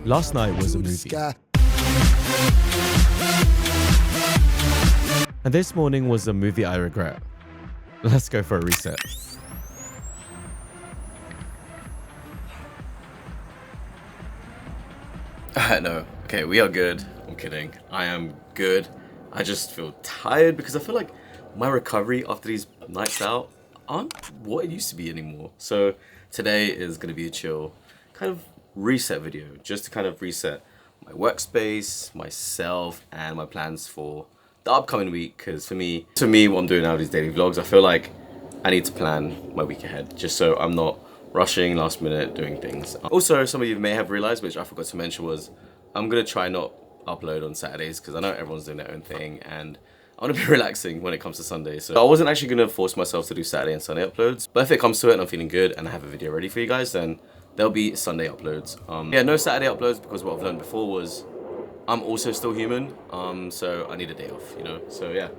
Last night was a movie. And this morning was a movie I regret. Let's go for a reset. No, okay, we are good. I'm kidding. I am good. I just feel tired because I feel like my recovery after these nights out aren't what it used to be anymore. So today is going to be a chill kind of reset video, just to kind of reset my workspace, myself, and my plans for the upcoming week. Because for me, what I'm doing now, these daily vlogs, I feel like I need to plan my week ahead, just so I'm not rushing last minute doing things. Also, some of you may have realized, which I forgot to mention, was I'm gonna try not upload on Saturdays because I know everyone's doing their own thing and I want to be relaxing when it comes to Sunday. So I wasn't actually gonna force myself to do Saturday and Sunday uploads, but if it comes to it and I'm feeling good and I have a video ready for you guys, then there'll be Sunday uploads. Yeah, no Saturday uploads because what I've learned before was I'm also still human, so I need a day off, you know? So yeah,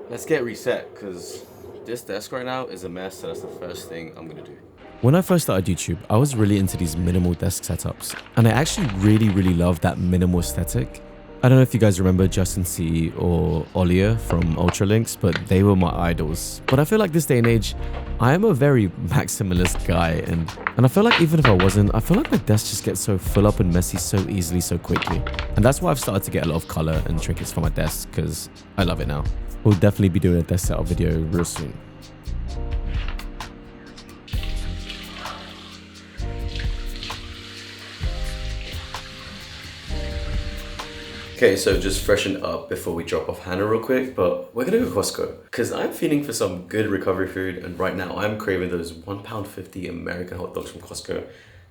let's get reset because this desk right now is a mess, so that's the first thing I'm gonna do. When I first started YouTube, I was really into these minimal desk setups, and I actually really love that minimal aesthetic. I don't know if you guys remember Justin C or Olia from Ultralinks, but they were my idols. But I feel like this day and age, I am a very maximalist guy, and I feel like even if I wasn't, I feel like my desk just gets so full up and messy so easily, so quickly. And that's why I've started to get a lot of color and trinkets for my desk, because I love it now. We'll definitely be doing a desk setup video real soon. Okay, so just freshen up before we drop off Hannah real quick, but we're gonna go Costco because I'm feeling for some good recovery food, and right now I'm craving those £1.50 American hot dogs from Costco.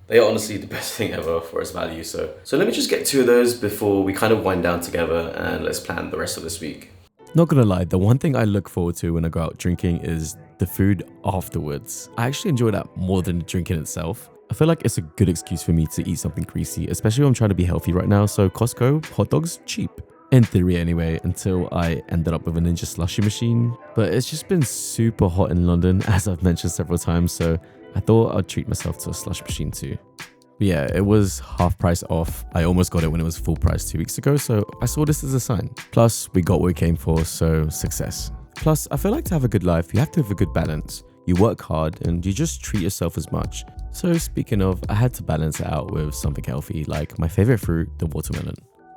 They are honestly the best thing ever for its value. So let me just get 2 of those before we kind of wind down together and let's plan the rest of this week. Not gonna lie, the one thing I look forward to when I go out drinking is the food afterwards. I actually enjoy that more than the drinking itself. I feel like it's a good excuse for me to eat something greasy, especially when I'm trying to be healthy right now. So Costco, hot dogs, cheap. In theory anyway, until I ended up with a Ninja slushy machine. But it's just been super hot in London, as I've mentioned several times, so I thought I'd treat myself to a slush machine too. But yeah, it was half price off. I almost got it when it was full price 2 weeks ago, so I saw this as a sign. Plus, we got what we came for, so success. Plus, I feel like to have a good life, you have to have a good balance. You work hard and you just treat yourself as much. So speaking of, I had to balance it out with something healthy, like my favorite fruit, the watermelon.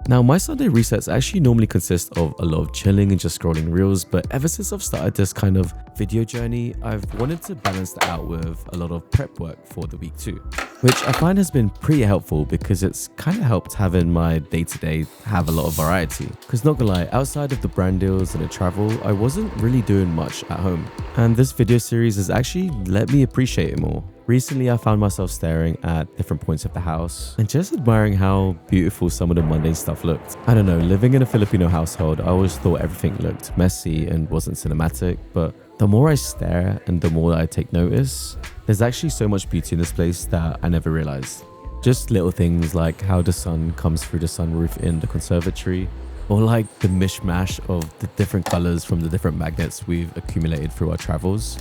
Now, my Sunday resets actually normally consist of a lot of chilling and just scrolling reels, but ever since I've started this kind of video journey, I've wanted to balance that out with a lot of prep work for the week too, which I find has been pretty helpful because it's kind of helped having my day-to-day have a lot of variety. Because not gonna lie, outside of the brand deals and the travel, I wasn't really doing much at home. And this video series has actually let me appreciate it more. Recently, I found myself staring at different points of the house and just admiring how beautiful some of the mundane stuff looked. I don't know, living in a Filipino household, I always thought everything looked messy and wasn't cinematic, but the more I stare and the more that I take notice, there's actually so much beauty in this place that I never realized. Just little things like how the sun comes through the sunroof in the conservatory, or like the mishmash of the different colors from the different magnets we've accumulated through our travels.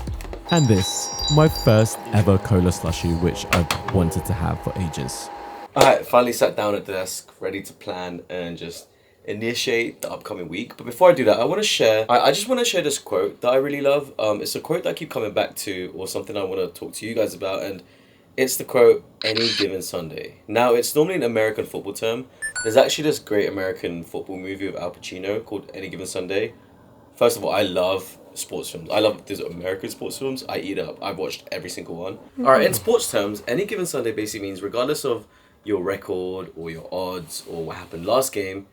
And this, my first ever cola slushie, which I've wanted to have for ages. Alright, finally sat down at the desk, ready to plan and just initiate the upcoming week. But before I do that, I just want to share this quote that I really love. It's a quote that I keep coming back to, or something I want to talk to you guys about, and it's the quote, "Any given Sunday." Now, it's normally an American football term. There's actually this great American football movie with Al Pacino called Any Given Sunday. First of all, I love sports films. I love these American sports films. I eat up. I've watched every single one. Alright, in sports terms, any given Sunday basically means regardless of your record or your odds or what happened last game,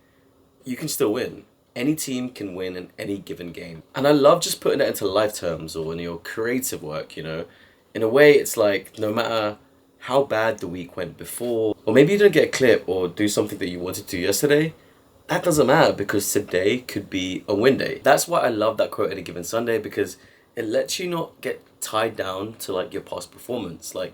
you can still win. Any team can win in any given game. And I love just putting it into life terms or in your creative work, you know. In a way, it's like no matter how bad the week went before, or maybe you didn't get a clip or do something that you wanted to yesterday, that doesn't matter because today could be a win day. That's why I love that quote, "Any given Sunday," because it lets you not get tied down to like your past performance. Like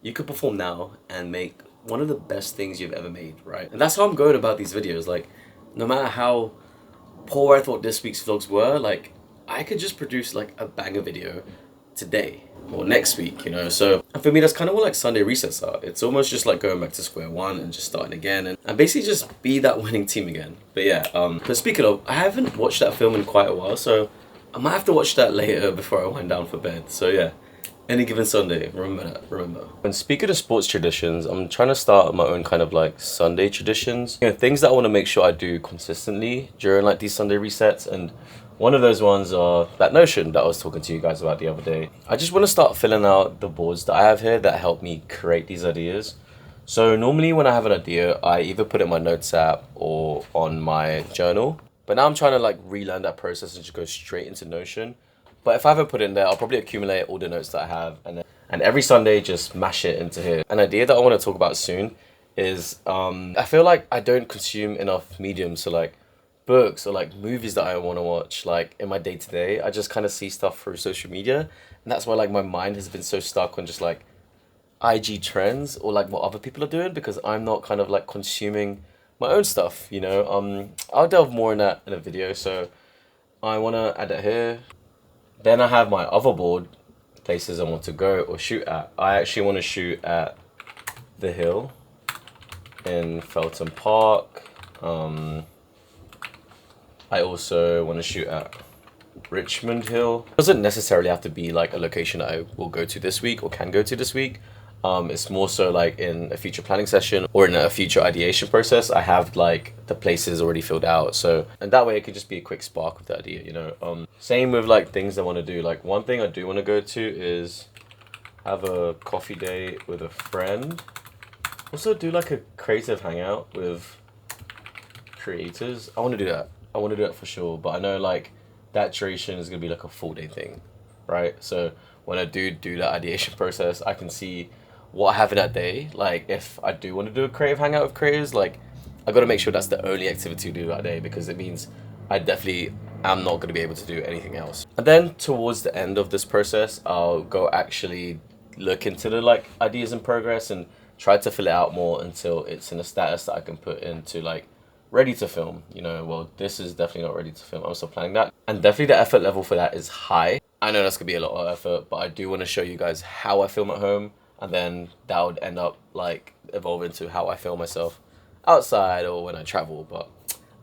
you could perform now and make one of the best things you've ever made, right? And that's how I'm going about these videos. Like no matter how poor I thought this week's vlogs were, like I could just produce like a banger video today. or next week, you know. So and for me, that's kind of what like Sunday resets are. It's almost just like going back to square one and just starting again and basically just be that winning team again. But yeah, but speaking of, I haven't watched that film in quite a while, so I might have to watch that later before I wind down for bed. So yeah, any given Sunday, remember that, remember. And speaking of sports traditions, I'm trying to start my own kind of like Sunday traditions. You know, things that I want to make sure I do consistently during like these Sunday resets. And one of those ones are that Notion that I was talking to you guys about the other day. I just want to start filling out the boards that I have here that help me create these ideas. So normally when I have an idea, I either put it in my notes app or on my journal. But now I'm trying to like relearn that process and just go straight into Notion. But if I haven't put it in there, I'll probably accumulate all the notes that I have and every Sunday just mash it into here. An idea that I want to talk about soon is I feel like I don't consume enough mediums, so like books or like movies that I want to watch like in my day to day. I just kind of see stuff through social media, and that's why like my mind has been so stuck on just like IG trends or like what other people are doing, because I'm not kind of like consuming my own stuff, you know. I'll delve more in that in a video, so I want to add that here. Then I have my other board, places I want to go or shoot at. I actually want to shoot at the Hill in Felton Park. I also want to shoot at Richmond Hill. It doesn't necessarily have to be like a location that I will go to this week or can go to this week. It's more so like in a future planning session or in a future ideation process, I have like the places already filled out. So, and that way it could just be a quick spark of the idea, you know. Same with like things I want to do. Like one thing I do want to go to is have a coffee date with a friend. Also do like a creative hangout with creators. I want to do that. I want to do that for sure. But I know like that duration is going to be like a full day thing, right? So when I do that ideation process, I can see what I have in that day. Like if I do want to do a creative hangout with creators, like I got to make sure that's the only activity to do that day, because it means I definitely am not going to be able to do anything else. And then towards the end of this process, I'll go actually look into the like ideas in progress and try to fill it out more until it's in a status that I can put into like ready to film. You know, well, this is definitely not ready to film. I'm still planning that, and definitely the effort level for that is high. I know that's gonna be a lot of effort, but I do want to show you guys how I film at home, and then that would end up like evolving to how I film myself outside or when I travel. But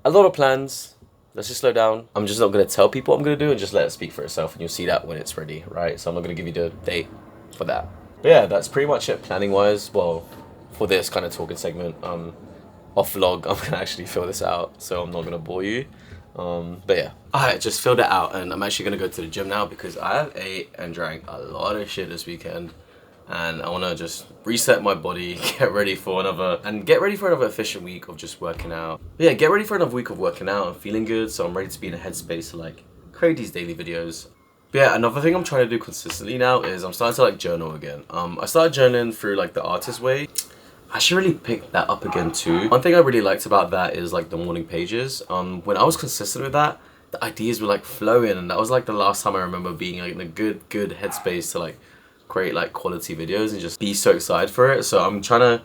a lot of plans. Let's just slow down. I'm just not gonna tell people what I'm gonna do and just let it speak for itself, and you'll see that when it's ready, right? So I'm not gonna give you the date for that. But yeah, that's pretty much it planning wise. Well, for this kind of talking segment, off vlog, I'm gonna actually fill this out, so I'm not gonna bore you. But yeah, I just filled it out, and I'm actually gonna go to the gym now because I have ate and drank a lot of shit this weekend, and I want to just reset my body, get ready for another efficient week of just working out. But yeah, get ready for another week of working out and feeling good, so I'm ready to be in a headspace to like create these daily videos. But yeah, another thing I'm trying to do consistently now is I'm starting to like journal again. I started journaling through like the artist way. I should really pick that up again too. One thing I really liked about that is like the morning pages. When I was consistent with that, the ideas were like flowing, and that was like the last time I remember being like in a good headspace to like create like quality videos and just be so excited for it. So I'm trying to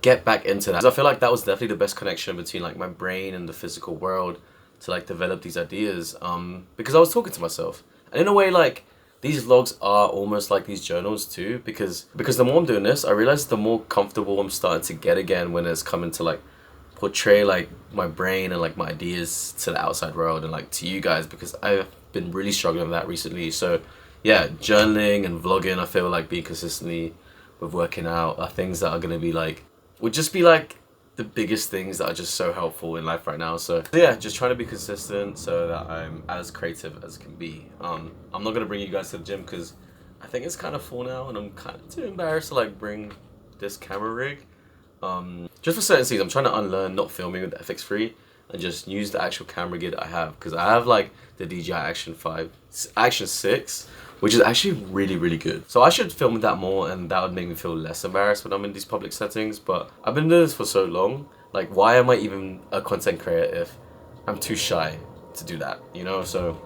get back into that, 'cause I feel like that was definitely the best connection between like my brain and the physical world to like develop these ideas. Because I was talking to myself, and in a way like these vlogs are almost like these journals too, because the more I'm doing this, I realize the more comfortable I'm starting to get again when it's coming to like portray like my brain and like my ideas to the outside world and like to you guys, because I've been really struggling with that recently. So yeah, journaling and vlogging, I feel like being consistently with working out are things that are gonna be like, would just be like the biggest things that are just so helpful in life right now. So yeah, just trying to be consistent so that I'm as creative as can be. I'm not gonna bring you guys to the gym because I think it's kind of full now, and I'm kind of too embarrassed to like bring this camera rig. Just for certain scenes, I'm trying to unlearn not filming with the FX3 and just use the actual camera gear that I have, because I have like the DJI Action 6, which is actually really good. So I should film with that more, and that would make me feel less embarrassed when I'm in these public settings. But I've been doing this for so long, like why am I even a content creator if I'm too shy to do that, you know? So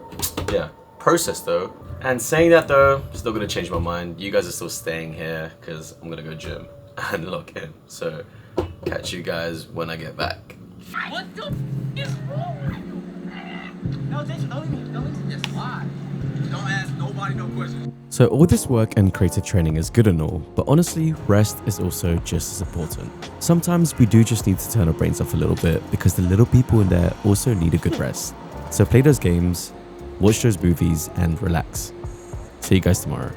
yeah, process though. And saying that though, still gonna change my mind. You guys are still staying here because I'm gonna go gym and lock in. So catch you guys when I get back. What the f is wrong with you? No, don't leave me just lie. Don't ask nobody no questions. So all this work and creative training is good and all, but honestly, rest is also just as important. Sometimes we do just need to turn our brains off a little bit because the little people in there also need a good rest. So play those games, watch those movies, and relax. See you guys tomorrow.